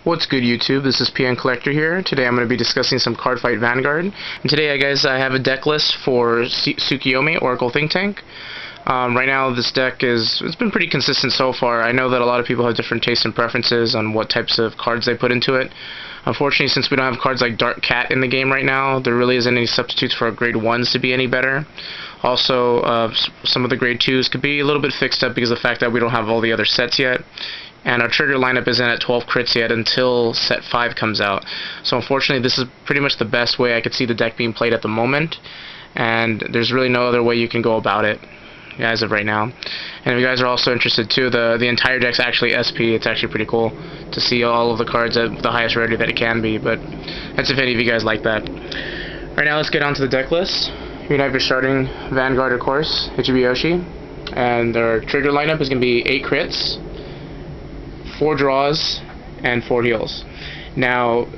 What's good, YouTube? This is PN Collector here. Today I'm going to be discussing some Cardfight Vanguard. And today, guys, I have a deck list for Tysukuyomi, Oracle Think Tank. Right now, this deck it's been pretty consistent so far. I know that a lot of people have different tastes and preferences on what types of cards they put into it. Unfortunately, since we don't have cards like Dark Cat in the game right now, there really isn't any substitutes for our grade 1s to be any better. Also, some of the grade 2s could be a little bit fixed up because of the fact that we don't have all the other sets yet. And our trigger lineup isn't at 12 crits yet until set 5 comes out. So unfortunately, this is pretty much the best way I could see the deck being played at the moment. And there's really no other way you can go about it as of right now. And if you guys are also interested too, the entire deck's actually SP. It's actually pretty cool to see all of the cards at the highest rarity that it can be. But that's if any of you guys like that. Right now, let's get on to the deck list. You're going to have your starting Vanguard, of course, Tysukuyomi. And their trigger lineup is going to be 8 crits, 4 draws, and 4 heals. Now,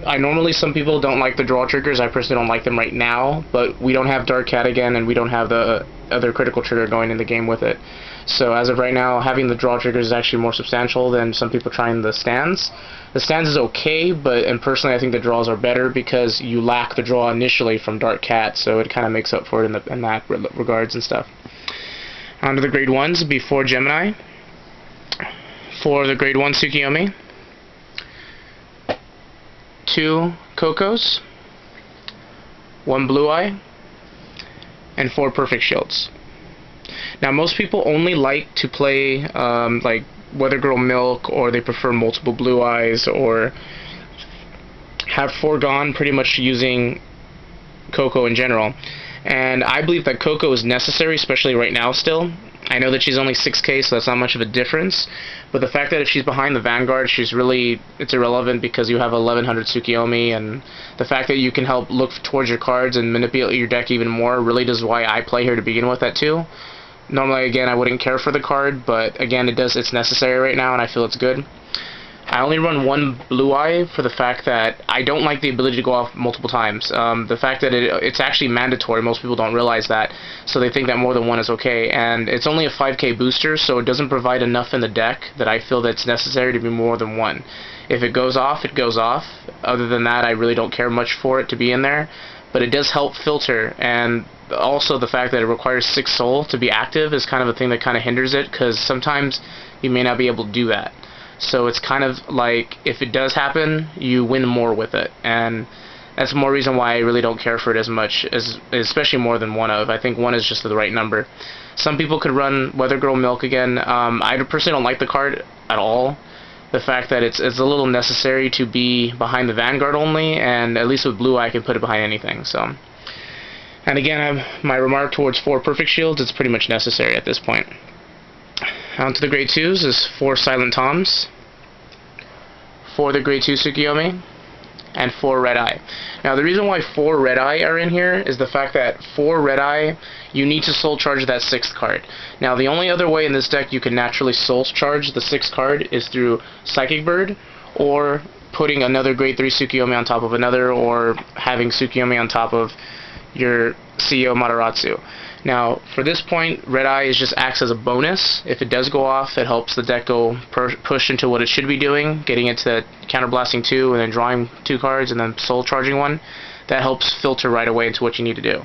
some people don't like the draw triggers. I personally don't like them right now, but we don't have Dark Cat again, and we don't have the other critical trigger going in the game with it. So as of right now, having the draw triggers is actually more substantial than some people trying the stands. The stands is okay, and personally I think the draws are better because you lack the draw initially from Dark Cat, so it kind of makes up for it in that regards and stuff. On to the grade 1s, before Gemini. For the grade 1 Tysukuyomi, 2 Cocos, 1 Blue Eye, and 4 Perfect Shields. Now, most people only like to play like Weather Girl Milk, or they prefer multiple Blue Eyes, or have foregone pretty much using Coco in general. And I believe that Coco is necessary, especially right now still. I know that she's only 6k, so that's not much of a difference. But the fact that if she's behind the Vanguard, it's irrelevant because you have 1100 Tysukuyomi, and the fact that you can help look towards your cards and manipulate your deck even more really does why I play her to begin with that too. Normally, again, I wouldn't care for the card, but again, it's necessary right now, and I feel it's good. I only run 1 Blue Eye for the fact that I don't like the ability to go off multiple times. The fact that it's actually mandatory, most people don't realize that, so they think that more than 1 is okay. And it's only a 5k booster, so it doesn't provide enough in the deck that I feel that it's necessary to be more than 1. If it goes off, it goes off. Other than that, I really don't care much for it to be in there. But it does help filter, and also the fact that it requires 6 soul to be active is kind of a thing that kind of hinders it, because sometimes you may not be able to do that. So it's kind of like, if it does happen, you win more with it, and that's more reason why I really don't care for it as much, especially more than 1 of. I think 1 is just the right number. Some people could run Weather Girl Milk again. I personally don't like the card at all. The fact that it's a little necessary to be behind the Vanguard only, and at least with Blue Eye I can put it behind anything. So, and again, my remark towards 4 Perfect Shields, it's pretty much necessary at this point. On to the grade 2s is 4 Silent Toms, 4 the grade 2 Tysukuyomi, and 4 Red Eye. Now, the reason why 4 Red Eye are in here is the fact that 4 Red Eye, you need to soul charge that 6th card. Now, the only other way in this deck you can naturally soul charge the 6th card is through Psychic Bird, or putting another grade 3 Tysukuyomi on top of another, or having Tysukuyomi on top of your CEO Mataratsu. Now, for this point, Red Eye just acts as a bonus. If it does go off, it helps the deck go push into what it should be doing, getting into counterblasting 2 and then drawing 2 cards and then soul charging 1. That helps filter right away into what you need to do.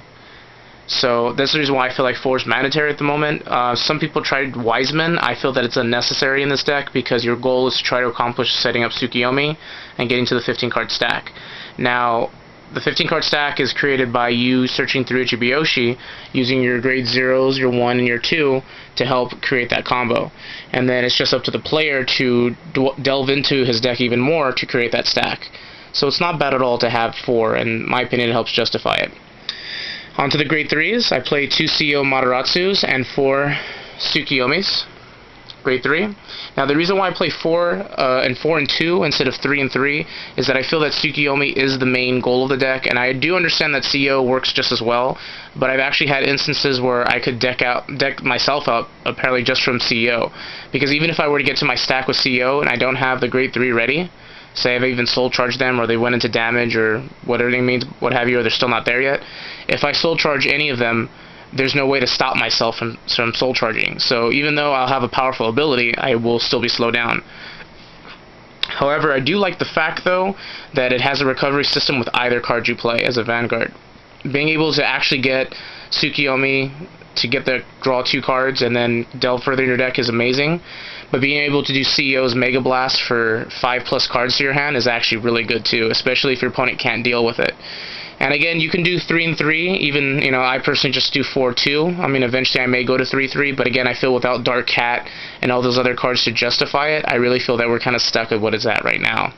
So that's the reason why I feel like 4 is mandatory at the moment. Some people tried Wiseman. I feel that it's unnecessary in this deck because your goal is to try to accomplish setting up Tysukuyomi and getting to the 15-card stack. Now, the 15-card stack is created by you searching through Ichibiyoshi using your grade 0s, your 1, and your 2 to help create that combo. And then it's just up to the player to delve into his deck even more to create that stack. So it's not bad at all to have 4, and in my opinion, it helps justify it. On to the grade 3s, I play 2 CEO Mataratsus and 4 Tysukuyomis. Grade 3. Now, the reason why I play 4 and 4 and 2 instead of 3 and 3 is that I feel that Tysukuyomi is the main goal of the deck, and I do understand that CEO works just as well, but I've actually had instances where I could deck myself out apparently just from CEO, because even if I were to get to my stack with CEO and I don't have the grade 3 ready, say I've even soul charged them, or they went into damage, or whatever it means, what have you, or they're still not there yet, if I soul charge any of them, there's no way to stop myself from soul charging. So even though I'll have a powerful ability, I will still be slowed down. However, I do like the fact, though, that it has a recovery system with either card you play as a Vanguard. Being able to actually get Tsukuyomi to get the draw 2 cards and then delve further in your deck is amazing, but being able to do CEO's Mega Blast for 5+ cards to your hand is actually really good too, especially if your opponent can't deal with it. And again, you can do 3 and 3, even, you know, I personally just do 4-2. I mean, eventually I may go to 3-3, but again, I feel without Dark Cat and all those other cards to justify it, I really feel that we're kind of stuck with what it's at right now.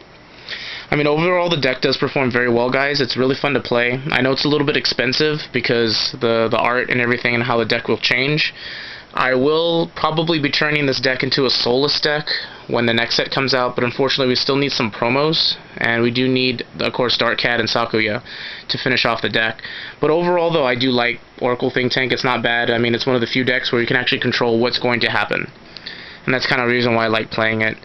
I mean, overall, the deck does perform very well, guys. It's really fun to play. I know it's a little bit expensive because the art and everything and how the deck will change. I will probably be turning this deck into a soulless deck when the next set comes out, but unfortunately we still need some promos, and we do need, of course, Dark Cat and Sakuya to finish off the deck. But overall, though, I do like Oracle Think Tank. It's not bad. I mean, it's one of the few decks where you can actually control what's going to happen, and that's kind of the reason why I like playing it.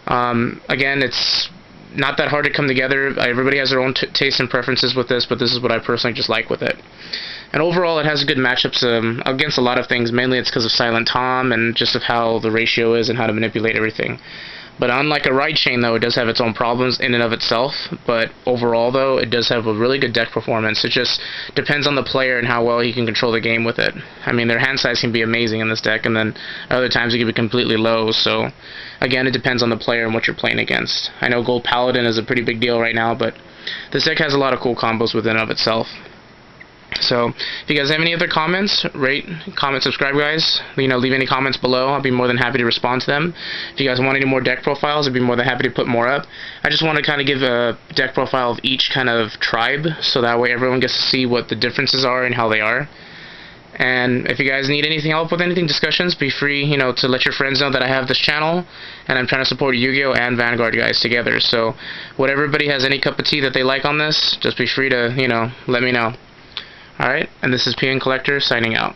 Again, it's not that hard to come together. Everybody has their own tastes and preferences with this, but this is what I personally just like with it. And overall, it has good matchups against a lot of things. Mainly it's because of Silent Tom and just of how the ratio is and how to manipulate everything. But unlike a Ride Chain, though, it does have its own problems in and of itself. But overall, though, it does have a really good deck performance. It just depends on the player and how well he can control the game with it. I mean, their hand size can be amazing in this deck, and then other times it can be completely low. So, again, it depends on the player and what you're playing against. I know Gold Paladin is a pretty big deal right now, but this deck has a lot of cool combos within and of itself. So, if you guys have any other comments, rate, comment, subscribe, guys. You know, leave any comments below. I'll be more than happy to respond to them. If you guys want any more deck profiles, I'd be more than happy to put more up. I just want to kind of give a deck profile of each kind of tribe, so that way everyone gets to see what the differences are and how they are. And if you guys need anything help with anything, discussions, be free, you know, to let your friends know that I have this channel, and I'm trying to support Yu-Gi-Oh! And Vanguard guys together. So, whatever everybody has any cup of tea that they like on this, just be free to, you know, let me know. Alright, and this is PN Collector signing out.